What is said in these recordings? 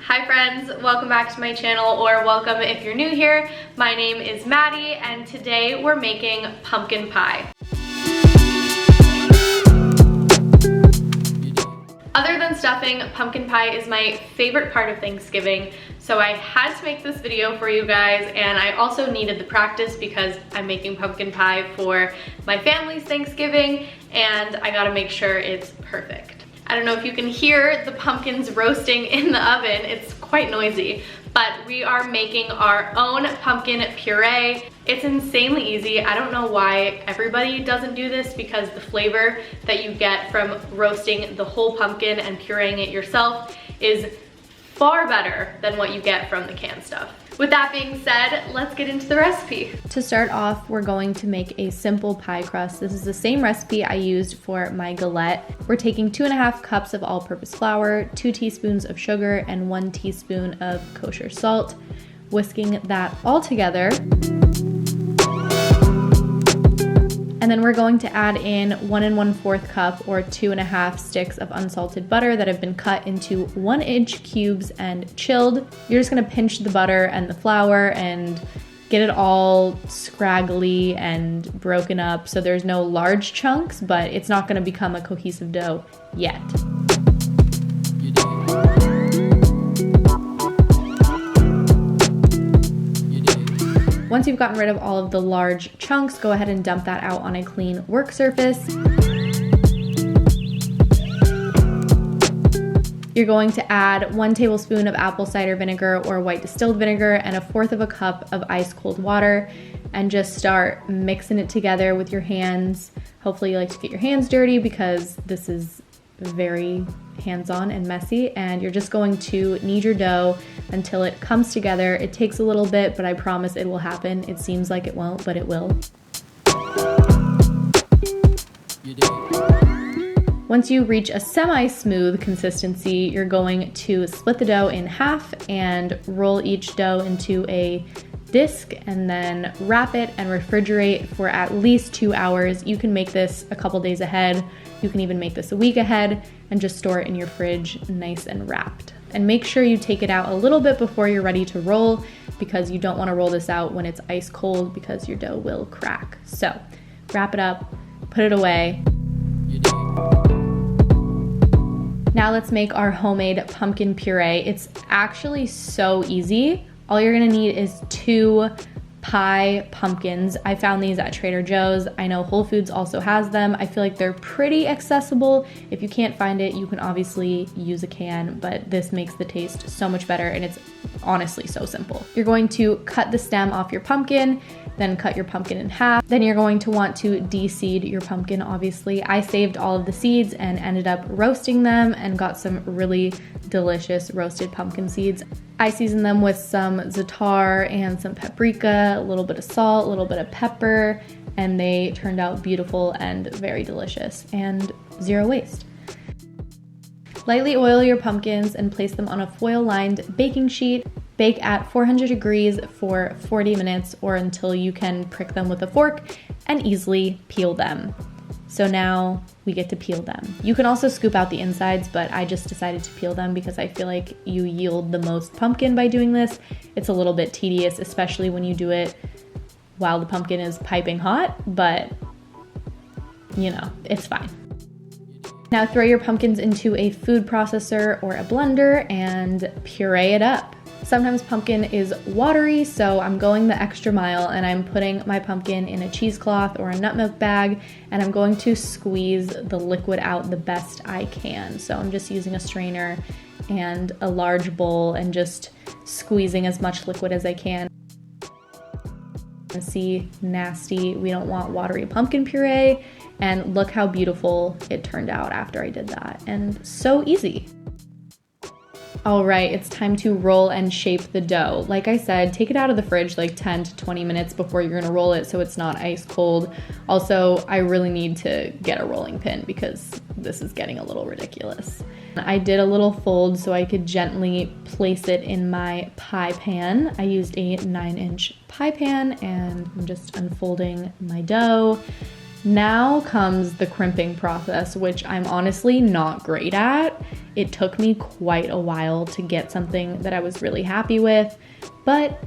Hi friends, welcome back to my channel, or welcome if you're new here. My name is Maddie and today we're making pumpkin pie. Other than stuffing, pumpkin pie is my favorite part of Thanksgiving, so I had to make this video for you guys, and I also needed the practice because I'm making pumpkin pie for my family's Thanksgiving and I gotta make sure it's perfect. I don't know if you can hear the pumpkins roasting in the oven, it's quite noisy, but we are making our own pumpkin puree. It's insanely easy. I don't know why everybody doesn't do this because the flavor that you get from roasting the whole pumpkin and pureeing it yourself is far better than what you get from the canned stuff. With that being said, let's get into the recipe. To start off, we're going to make a simple pie crust. This is the same recipe I used for my galette. We're taking 2.5 cups of all-purpose flour, 2 teaspoons of sugar, and 1 teaspoon of kosher salt. Whisking that all together. And then we're going to add in 1 1/4 cup or 2.5 sticks of unsalted butter that have been cut into 1-inch cubes and chilled. You're just gonna pinch the butter and the flour and get it all scraggly and broken up so there's no large chunks, but it's not gonna become a cohesive dough yet. Once you've gotten rid of all of the large chunks, go ahead and dump that out on a clean work surface. You're going to add 1 tablespoon of apple cider vinegar or white distilled vinegar and 1/4 cup of ice cold water, and just start mixing it together with your hands. Hopefully you like to get your hands dirty because this is very hands-on and messy, and you're just going to knead your dough until it comes together. It takes a little bit, but I promise it will happen. It seems like it won't, but it will. Once you reach a semi-smooth consistency, you're going to split the dough in half and roll each dough into a disc and then wrap it and refrigerate for at least 2 hours. You can make this a couple days ahead. You can even make this a week ahead and just store it in your fridge nice and wrapped. And make sure you take it out a little bit before you're ready to roll, because you don't want to roll this out when it's ice cold because your dough will crack. So wrap it up, put it away. Now let's make our homemade pumpkin puree. It's actually so easy. All you're gonna need is 2 pie pumpkins. I found these at Trader Joe's. I know Whole Foods also has them. I feel like they're pretty accessible. If you can't find it, you can obviously use a can, but this makes the taste so much better, and it's honestly so simple. You're going to cut the stem off your pumpkin, then cut your pumpkin in half. Then you're going to want to de-seed your pumpkin, obviously. I saved all of the seeds and ended up roasting them and got some really delicious roasted pumpkin seeds. I seasoned them with some za'atar and some paprika, a little bit of salt, a little bit of pepper, and they turned out beautiful and very delicious and zero waste. Lightly oil your pumpkins and place them on a foil-lined baking sheet. Bake at 400 degrees for 40 minutes or until you can prick them with a fork and easily peel them. So now we get to peel them. You can also scoop out the insides, but I just decided to peel them because I feel like you yield the most pumpkin by doing this. It's a little bit tedious, especially when you do it while the pumpkin is piping hot, but you know, it's fine. Now throw your pumpkins into a food processor or a blender and puree it up. Sometimes pumpkin is watery, so I'm going the extra mile and I'm putting my pumpkin in a cheesecloth or a nutmeg bag, and I'm going to squeeze the liquid out the best I can. So I'm just using a strainer and a large bowl and just squeezing as much liquid as I can. See, nasty, we don't want watery pumpkin puree, and look how beautiful it turned out after I did that, and so easy. All right, it's time to roll and shape the dough. Like I said, take it out of the fridge like 10 to 20 minutes before you're gonna roll it so it's not ice cold. Also, I really need to get a rolling pin because this is getting a little ridiculous. I did a little fold so I could gently place it in my pie pan. I used a 9-inch pie pan and I'm just unfolding my dough. Now comes the crimping process, which I'm honestly not great at. It took me quite a while to get something that I was really happy with, but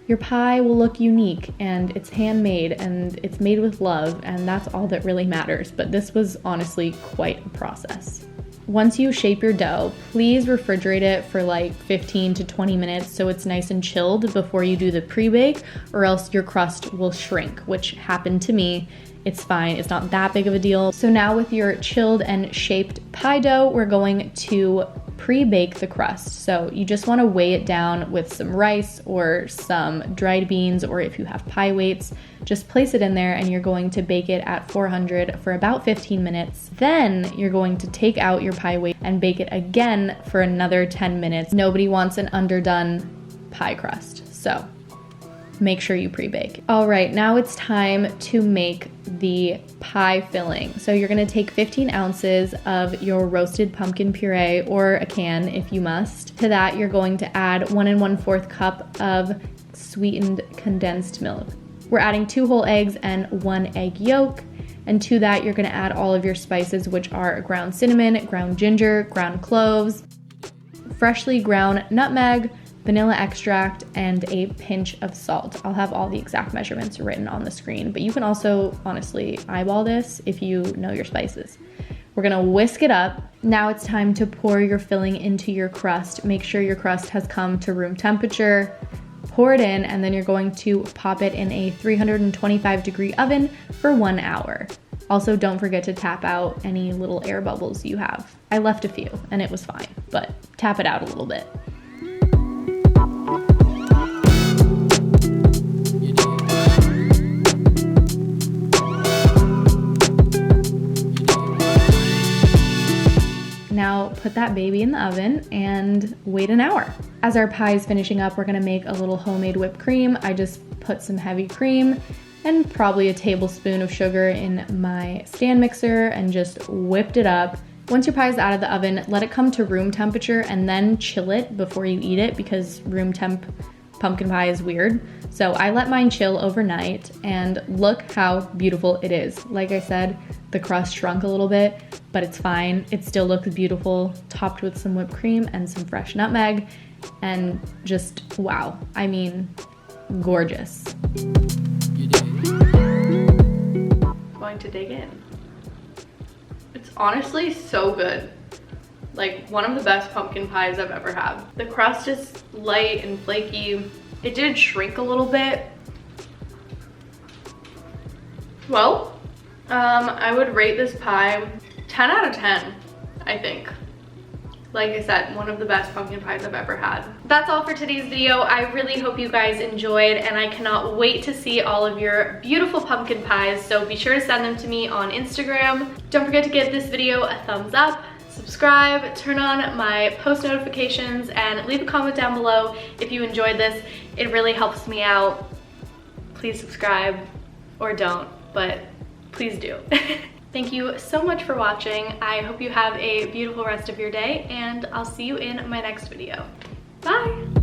your pie will look unique and it's handmade and it's made with love, and that's all that really matters. But this was honestly quite a process. Once you shape your dough, please refrigerate it for like 15 to 20 minutes so it's nice and chilled before you do the pre-bake, or else your crust will shrink, which happened to me. It's fine, it's not that big of a deal. So now with your chilled and shaped pie dough, we're going to pre-bake the crust. So you just want to weigh it down with some rice or some dried beans, or if you have pie weights, just place it in there and you're going to bake it at 400 for about 15 minutes. Then you're going to take out your pie weight and bake it again for another 10 minutes. Nobody wants an underdone pie crust, so make sure you pre-bake. All right, now it's time to make the pie filling. So you're gonna take 15 ounces of your roasted pumpkin puree, or a can if you must. To that, you're going to add 1 1/4 cup of sweetened condensed milk. We're adding 2 whole eggs and 1 egg yolk. And to that, you're gonna add all of your spices, which are ground cinnamon, ground ginger, ground cloves, freshly ground nutmeg, vanilla extract, and a pinch of salt. I'll have all the exact measurements written on the screen, but you can also honestly eyeball this if you know your spices. We're gonna whisk it up. Now it's time to pour your filling into your crust. Make sure your crust has come to room temperature. Pour it in, and then you're going to pop it in a 325-degree oven for 1 hour. Also, don't forget to tap out any little air bubbles you have. I left a few and it was fine, but tap it out a little bit. Now put that baby in the oven and wait an hour. As our pie is finishing up, we're gonna make a little homemade whipped cream. I just put some heavy cream and probably a tablespoon of sugar in my stand mixer and just whipped it up. Once your pie is out of the oven, let it come to room temperature and then chill it before you eat it, because room temp pumpkin pie is weird. So I let mine chill overnight, and look how beautiful it is. Like I said, the crust shrunk a little bit, but it's fine. It still looks beautiful, topped with some whipped cream and some fresh nutmeg, and just wow. I mean, gorgeous. Going to dig in. It's honestly so good. Like one of the best pumpkin pies I've ever had. The crust is light and flaky. It did shrink a little bit. Well, I would rate this pie 10 out of 10, I think. Like I said, one of the best pumpkin pies I've ever had. That's all for today's video. I really hope you guys enjoyed, and I cannot wait to see all of your beautiful pumpkin pies. So be sure to send them to me on Instagram. Don't forget to give this video a thumbs up, subscribe, turn on my post notifications, and leave a comment down below if you enjoyed this. It really helps me out. Please subscribe, or don't, but please do. Thank you so much for watching. I hope you have a beautiful rest of your day, and I'll see you in my next video. Bye!